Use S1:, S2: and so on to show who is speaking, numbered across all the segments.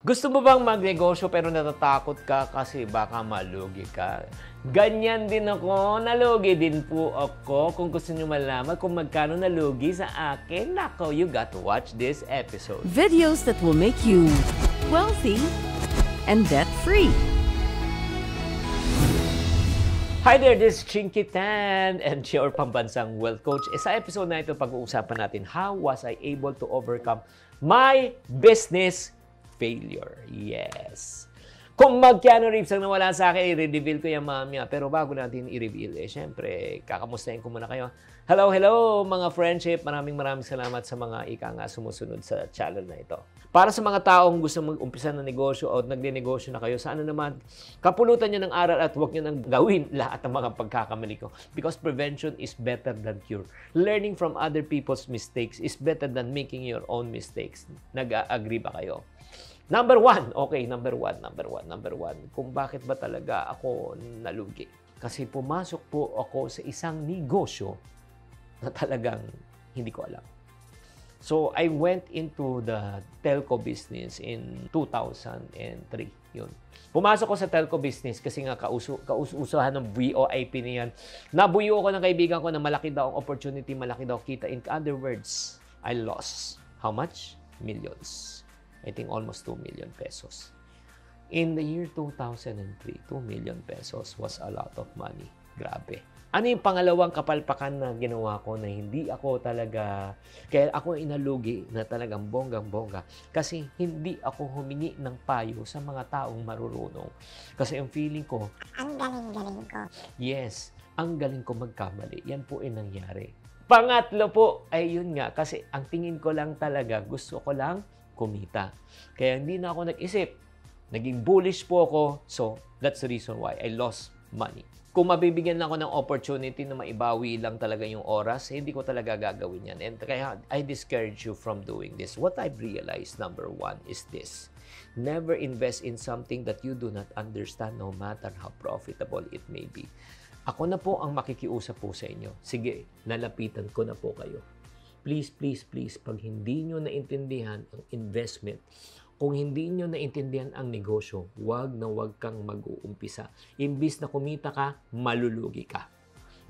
S1: Gusto mo bang magnegosyo pero natatakot ka kasi baka malugi ka? Ganyan din ako, nalugi din po ako. Kung gusto nyo malaman kung magkano nalugi sa akin, nako, you got to watch this episode.
S2: Videos that will make you wealthy and debt-free.
S1: Hi there, this is Chinky Tan and your pambansang wealth coach. Sa episode na ito, pag-uusapan natin, how was I able to overcome my business failure? Yes. Kung magkano ribs ang nawala sa akin, i-reveal ko yan mamaya. Pero bago natin i-reveal, syempre, kakamustahin ko muna kayo. Hello, mga friendship. Maraming salamat sa mga sumusunod sa channel na ito. Para sa mga taong gusto mag-umpisa ng negosyo o nagne-negosyo na kayo, sana naman kapulutan nyo ng aral at huwag nyo nang gawin lahat ng mga pagkakamali ko. Because prevention is better than cure. Learning from other people's mistakes is better than making your own mistakes. Nag-agree ba kayo? Number one. Kung bakit ba talaga ako nalugi? Kasi pumasok po ako sa isang negosyo na talagang hindi ko alam. So, I went into the telco business in 2003. Yun. Pumasok ko sa telco business kasi nga kausuhan ng VoIP niyan. Nabuyo ko ng kaibigan ko na malaki daw ang opportunity, malaki daw kita. In other words, I lost. How much? Millions. I think almost 2 million pesos. In the year 2003, 2 million pesos was a lot of money. Grabe. Ano yung pangalawang kapalpakan na ginawa ko na hindi ako talaga, kaya ako inalugi na talagang bonggang-bongga kasi hindi ako humingi ng payo sa mga taong marurunong. Kasi ang feeling ko,
S3: ang galing-galing ko.
S1: Yes, ang galing ko magkamali. Yan po yung nangyari. Pangatlo po, ay yun nga, kasi ang tingin ko lang talaga, gusto ko lang kumita. Kaya hindi na ako nag-isip. Naging bullish po ako. So, that's the reason why I lost money. Kung mabibigyan ako ng opportunity na maibawi lang talaga yung oras, hindi ko talaga gagawin yan. And kaya I discourage you from doing this. What I've realized, number one, is this. Never invest in something that you do not understand no matter how profitable it may be. Ako na po ang makikiusap po sa inyo. Sige, lalapitan ko na po kayo. Please, pag hindi nyo naintindihan ang investment, kung hindi nyo naintindihan ang negosyo, wag kang mag-uumpisa. Imbis na kumita ka, malulugi ka.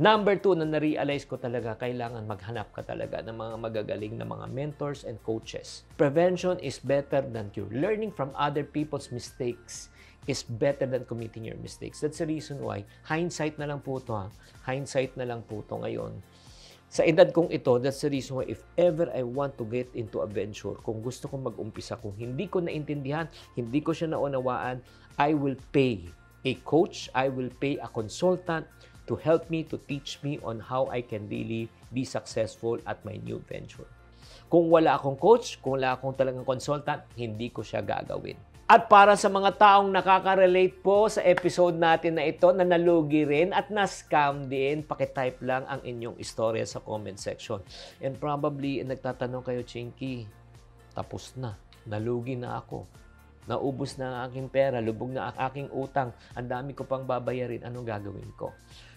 S1: Number 2, na na-realize ko talaga, kailangan maghanap ka talaga ng mga magagaling na mga mentors and coaches. Prevention is better than cure. Learning from other people's mistakes is better than committing your mistakes. That's the reason why, hindsight na lang po ito Hindsight na lang po ito ngayon. Sa edad kong ito, that's the reason why if ever I want to get into a venture, kung gusto kong mag-umpisa, kung hindi ko naintindihan, hindi ko siya naunawaan, I will pay a coach, I will pay a consultant to help me, to teach me on how I can really be successful at my new venture. Kung wala akong coach, kung wala akong talagang consultant, hindi ko siya gagawin. At para sa mga taong nakaka-relate po sa episode natin na ito, na nalugi rin at na-scam din, pakitype lang ang inyong istorya sa comment section. And probably, nagtatanong kayo, Chinky, tapos na, nalugi na ako. Naubos na ang aking pera, lubog na ang aking utang, ang dami ko pang babayarin, anong gagawin ko?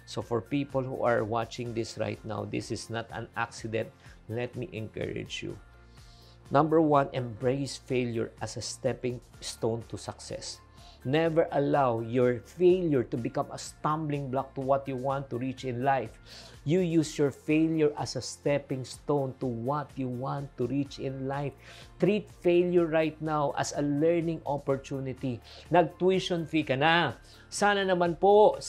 S1: So for people who are watching this right now, this is not an accident. Let me encourage you. Number 1, embrace failure as a stepping stone to success. Never allow your failure to become a stumbling block to what you want to reach in life. You use your failure as a stepping stone to what you want to reach in life. Treat failure right now as a learning opportunity. Nag-tuition fee ka na. Sana naman po,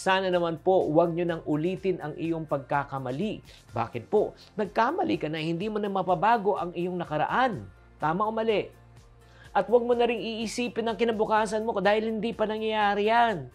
S1: huwag nyo nang ulitin ang iyong pagkakamali. Bakit po? Nagkamali ka na, hindi mo na mapabago ang iyong nakaraan. Tama o mali? At huwag mo na rin iisipin ang kinabukasan mo dahil hindi pa nangyayari yan.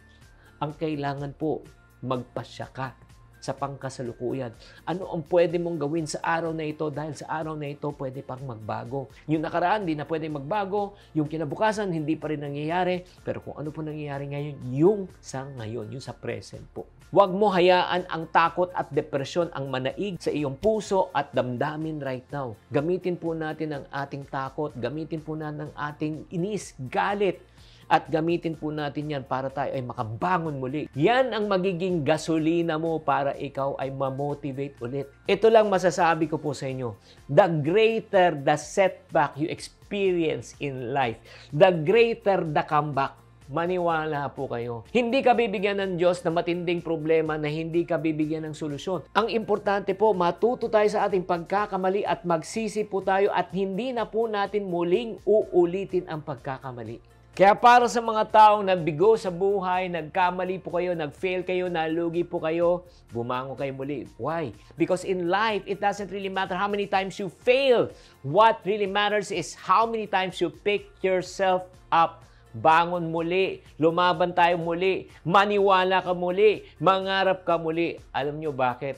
S1: Ang kailangan po, magpasya ka sa pangkasalukuyan. Ano ang pwede mong gawin sa araw na ito dahil sa araw na ito pwede pang magbago. Yung nakaraan, di na pwede magbago. Yung kinabukasan, hindi pa rin nangyayari. Pero kung ano po nangyayari ngayon, yung sa ngayon, yung sa present po. Huwag mo hayaan ang takot at depresyon ang manaig sa iyong puso at damdamin right now. Gamitin po natin ang ating takot, gamitin po natin ang ating inis, galit, At gamitin po natin yan para tayo ay makabangon muli. Yan ang magiging gasolina mo para ikaw ay ma-motivate ulit. Ito lang masasabi ko po sa inyo. The greater the setback you experience in life, the greater the comeback. Maniwala po kayo. Hindi ka bibigyan ng Diyos na matinding problema na hindi ka bibigyan ng solusyon. Ang importante po, matuto tayo sa ating pagkakamali at magsisi po tayo at hindi na po natin muling uulitin ang pagkakamali. Kaya para sa mga taong nabigo sa buhay, nagkamali po kayo, nag-fail kayo, nalugi po kayo, bumangon kayo muli. Why? Because in life, it doesn't really matter how many times you fail. What really matters is how many times you pick yourself up. Bangon muli, lumaban tayo muli, maniwala ka muli, mangarap ka muli. Alam nyo bakit?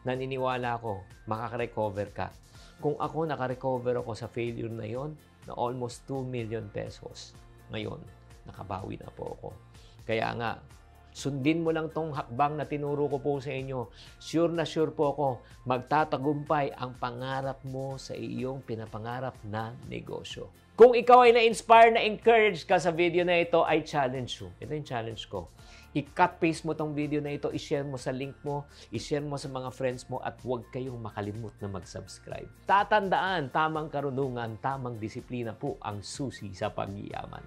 S1: Naniniwala ako, makaka-recover ka. Kung ako, naka-recover ako sa failure na yon na almost 2 million pesos. Ngayon, nakabawi na po ako. Kaya nga, sundin mo lang tong hakbang na tinuro ko po sa inyo. Sure na sure po ako, magtatagumpay ang pangarap mo sa iyong pinapangarap na negosyo. Kung ikaw ay na-inspire, na-encourage ka sa video na ito, I challenge you. Ito yung challenge ko. I-cut paste mo tong video na ito, i-share mo sa link mo, i-share mo sa mga friends mo at huwag kayong makalimut na mag-subscribe. Tatandaan, tamang karunungan, tamang disiplina po ang susi sa pagyaman.